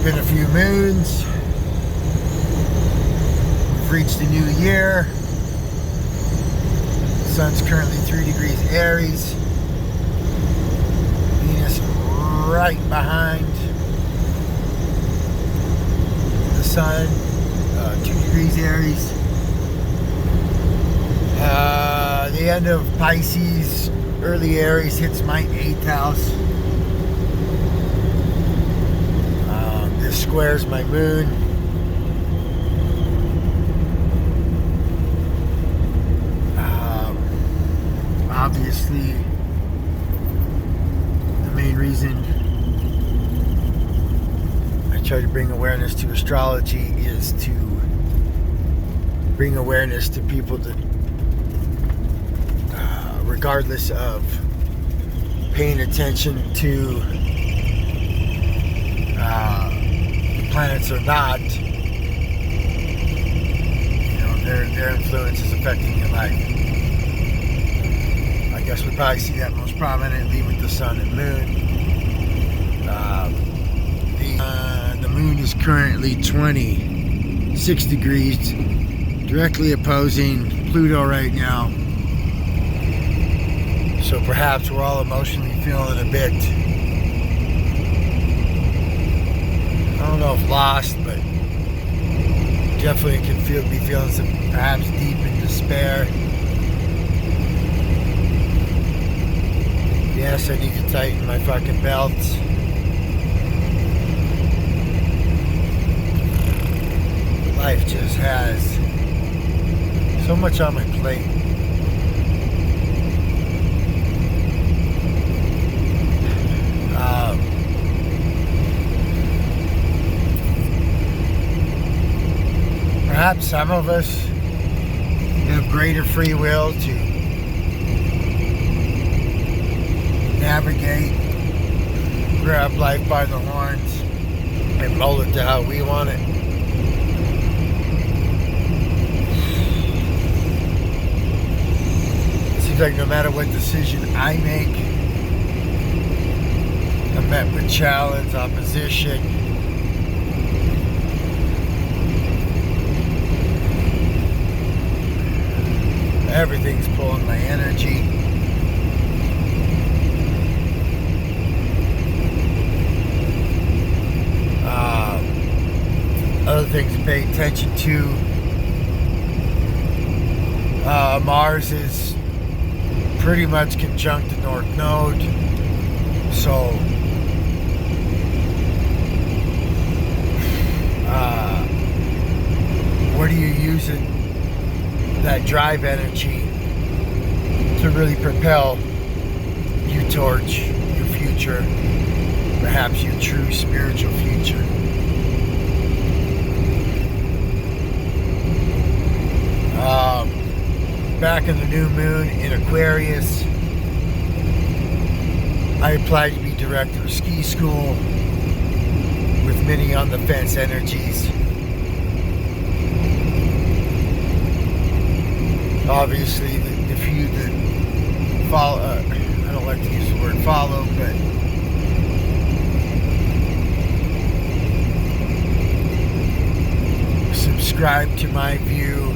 been a few moons. We've reached a new year. The sun's currently 3 degrees Aries. Venus right behind the sun, 2 degrees Aries. The end of Pisces, early Aries hits my 8th house. This squares my moon. Obviously, the main reason I try to bring awareness to astrology is to bring awareness to people that, regardless of paying attention to planets or not, their influence is affecting your life. I guess we probably see that most prominently with the sun and moon. The moon is currently 26 degrees, directly opposing Pluto right now. So perhaps we're all emotionally feeling a bit, I don't know if lost, but definitely can be feeling some, perhaps deep in despair. Yes, I need to tighten my fucking belts. Life just has so much on my plate. Perhaps some of us have greater free will to navigate, grab life by the horns, and mold it to how we want it. It seems like no matter what decision I make, I'm met with challenge, opposition. Everything's pulling my energy. Other things to pay attention to. Mars is pretty much conjunct the North Node. So what are you using that drive energy to really propel you towards your future, perhaps your true spiritual future? Back in the new moon in Aquarius, I applied to be director of ski school with many on the fence energies. Obviously, the few that follow, I don't like to use the word follow, but subscribe to my view,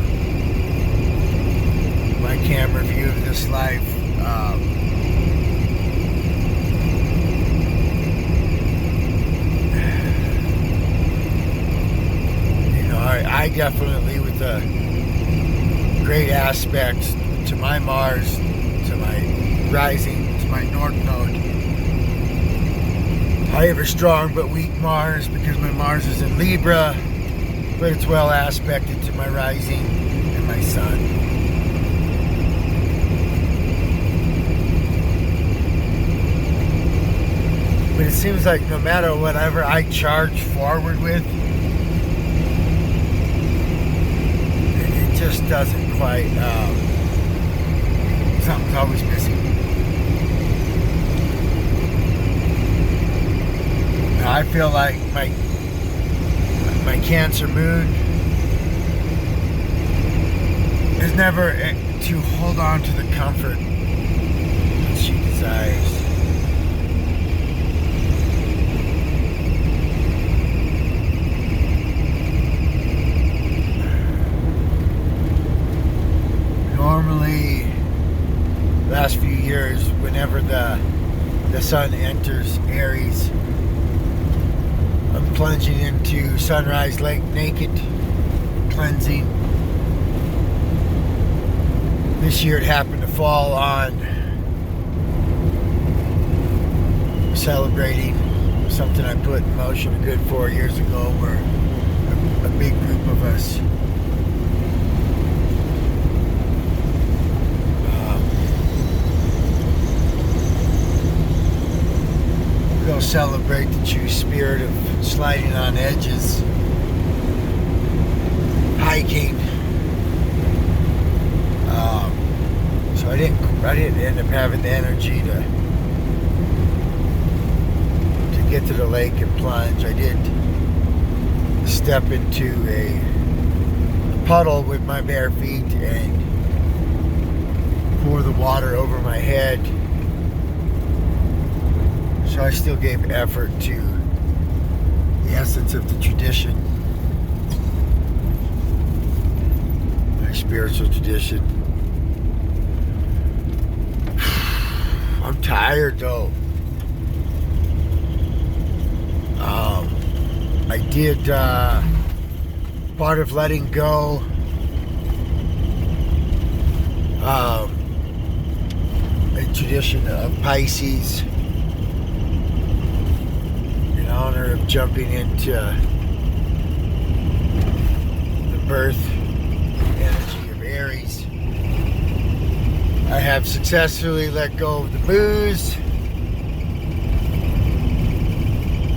my camera view of this life. I definitely, with the great aspects to my Mars, to my rising, to my North Node. I have a strong but weak Mars because my Mars is in Libra, but it's well aspected to my rising and my Sun. But it seems like no matter whatever I charge forward with, it just doesn't quite, something's always missing. I feel like my Cancer moon is never to hold on to the comfort that she desires. few years, whenever the sun enters Aries, I'm plunging into Sunrise Lake naked, cleansing. This year it happened to fall on celebrating something I put in motion a good 4 years ago, where a big group of us go celebrate the true spirit of sliding on edges, hiking. So I didn't end up having the energy to get to the lake and plunge. I did step into a puddle with my bare feet and pour the water over my head. So I still gave effort to the essence of the tradition, my spiritual tradition. I'm tired though. I did part of letting go. A tradition of Pisces, in honor of jumping into the birth energy of Aries. I have successfully let go of the booze.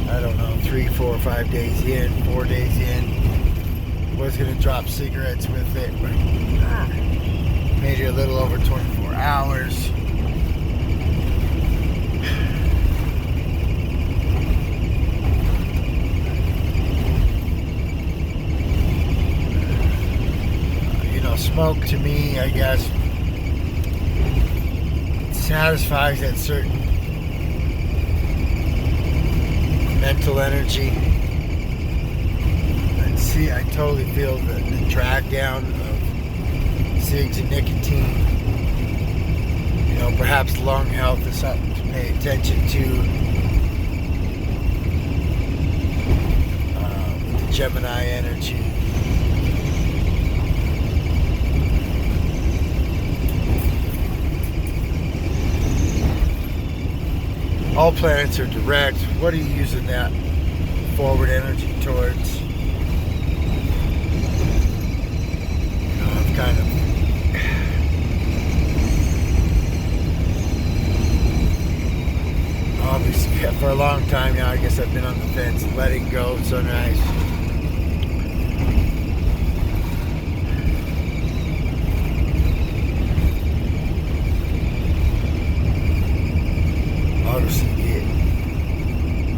I don't know, 3, 4, 5 days in, 4 days in. Was gonna drop cigarettes with it, but made it a little over 24 hours. Smoke to me, I guess, satisfies that certain mental energy. And see, I totally feel the drag down of cigs and nicotine. You know, perhaps lung health is something to pay attention to. With the Gemini energy. All planets are direct. What are you using that forward energy towards? You know, I've kind of obviously, for a long time now, I guess I've been on the fence, letting go, sunrise. Obviously,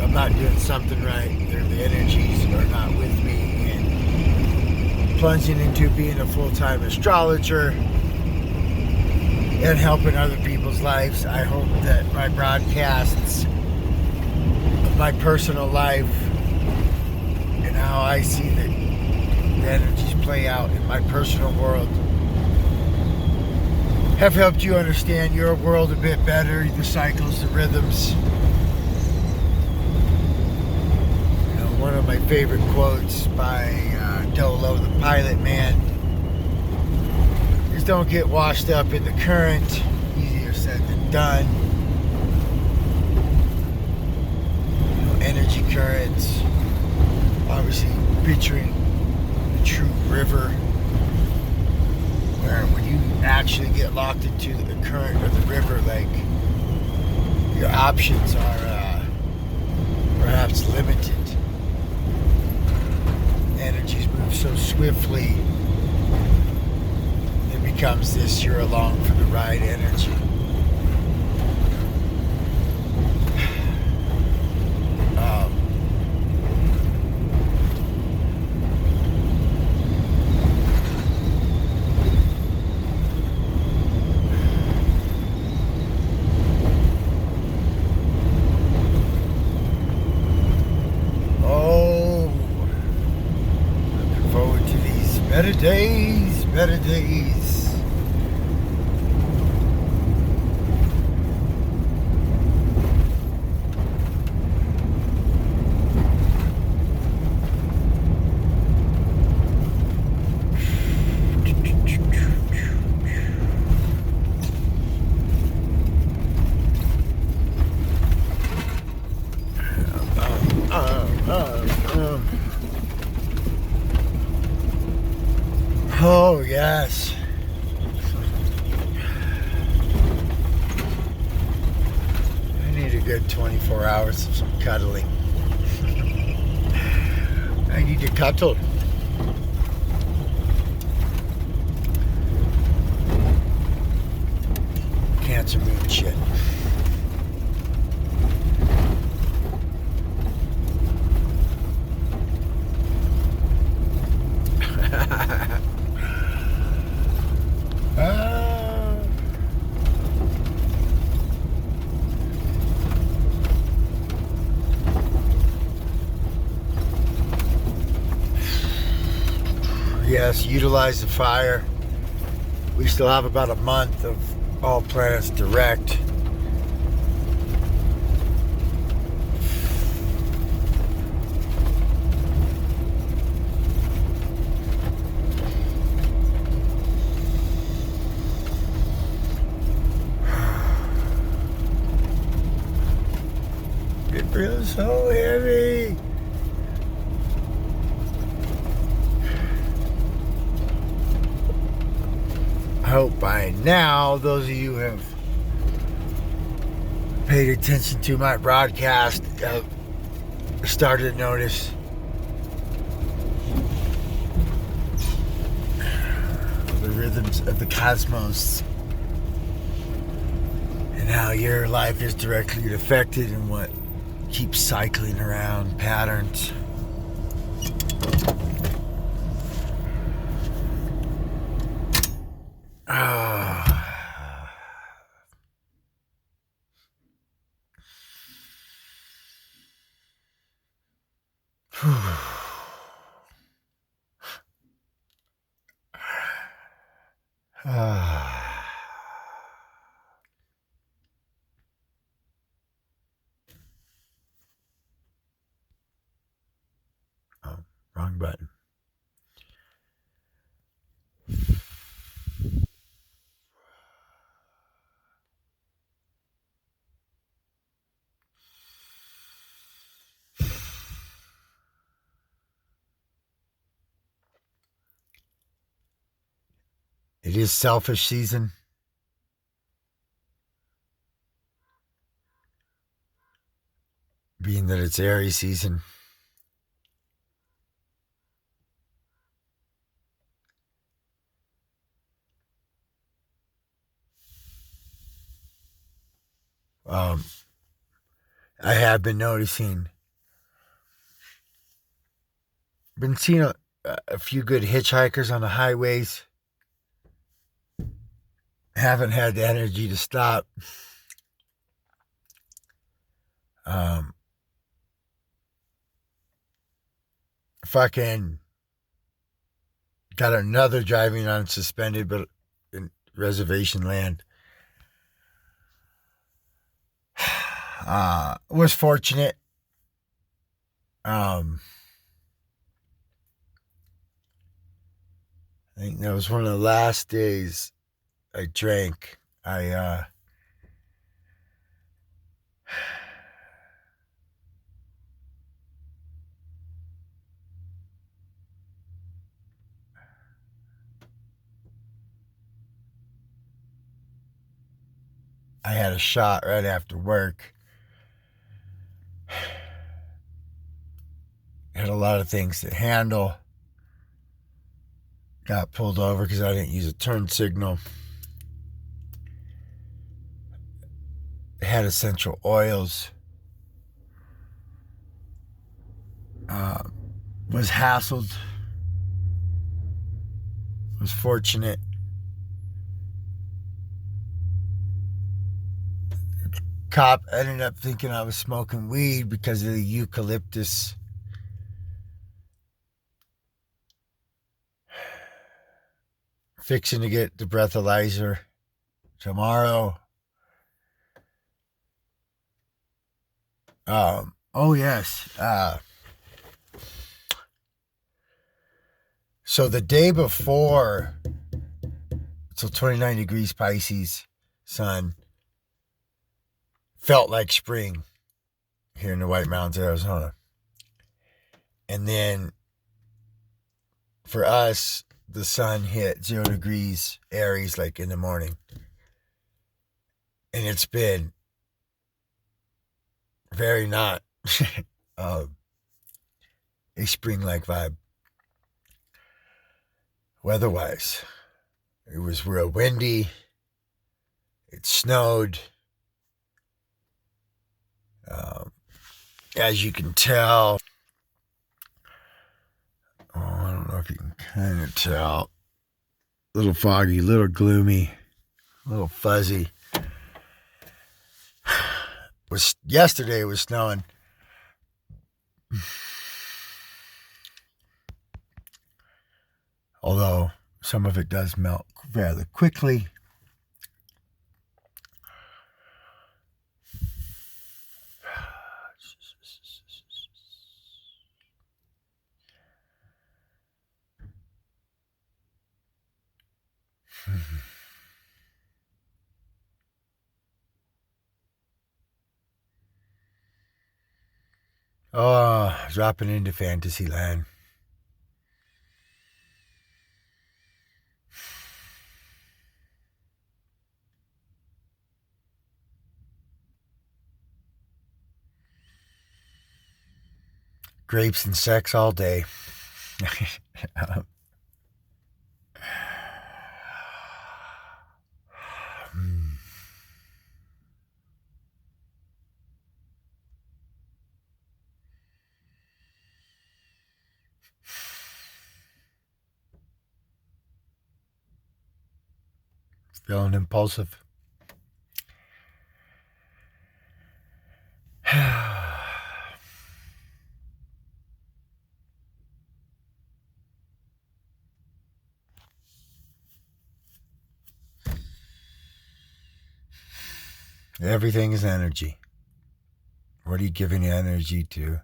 I'm not doing something right. The energies are not with me, and plunging into being a full-time astrologer and helping other people's lives. I hope that my broadcasts of my personal life and how I see the energies play out in my personal world have helped you understand your world a bit better, the cycles, the rhythms. You know, one of my favorite quotes by Dolo, the pilot man, is don't get washed up in the current. Easier said than done. You know, energy currents, obviously picturing the true river, where when you actually get locked into the current of the river, like, your options are perhaps limited. Energies move so swiftly, it becomes this you're along for the ride energy. Better days. yes. I need a good 24 hours of some cuddling. I need to cuddle. Cancer moon shit. Yes, utilize the fire. We still have about a month of all planets direct. It feels so heavy. I hope by now those of you who have paid attention to my broadcast have started to notice the rhythms of the cosmos and how your life is directly affected and what keeps cycling around patterns. Oh, wrong button. It is selfish season. Being that it's Aries season. I have been noticing, been seeing a few good hitchhikers on the highways. Haven't had the energy to stop. Fucking got another driving on suspended, but in reservation land. Was fortunate. I think that was one of the last days I drank. I had a shot right after work. Had a lot of things to handle. Got pulled over because I didn't use a turn signal. Had essential oils. Was hassled. Was fortunate. Cop ended up thinking I was smoking weed because of the eucalyptus. Fixing to get the breathalyzer tomorrow. Oh yes. So the day before, so 29 degrees Pisces, sun, felt like spring here in the White Mountains, Arizona. And then for us, the sun hit 0 degrees Aries like in the morning. And it's been very not a spring-like vibe. Weather-wise, it was real windy. It snowed. As you can tell, I don't know if you can kind of tell, a little foggy, a little gloomy, a little fuzzy. Yesterday it was snowing. Although some of it does melt rather quickly. Oh, dropping into fantasy land. Grapes and sex all day. Feeling impulsive. Everything is energy. What are you giving your energy to?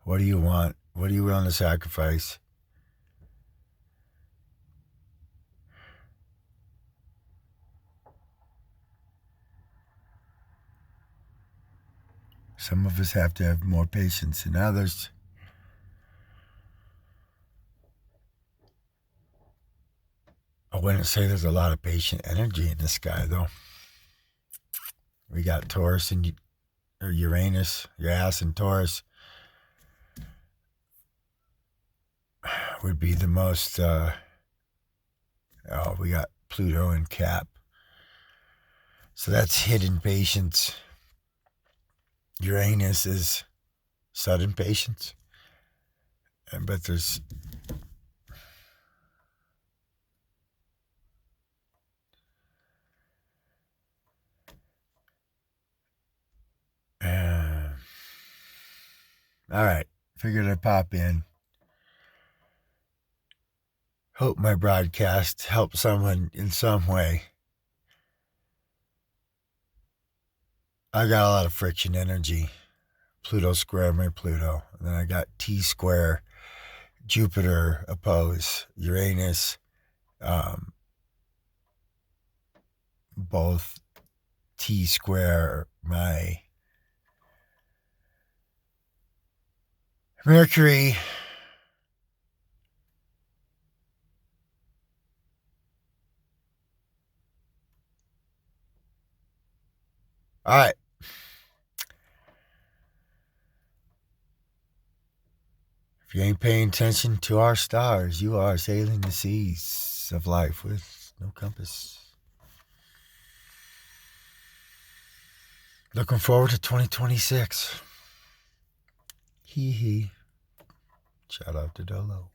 What do you want? What are you willing to sacrifice? Some of us have to have more patience than others. I wouldn't say there's a lot of patient energy in the sky, though. We got Taurus and Uranus, your ass and Taurus would be the most, we got Pluto and Cap. So that's hidden patience. Uranus is sudden patience. But there's all right, figured I'd pop in. Hope my broadcast helped someone in some way. I got a lot of friction energy. Pluto square my Pluto. And then I got T square, Jupiter oppose, Uranus, both T square my Mercury. All right. If you ain't paying attention to our stars, you are sailing the seas of life with no compass. Looking forward to 2026. Hee hee. Shout out to Dolo.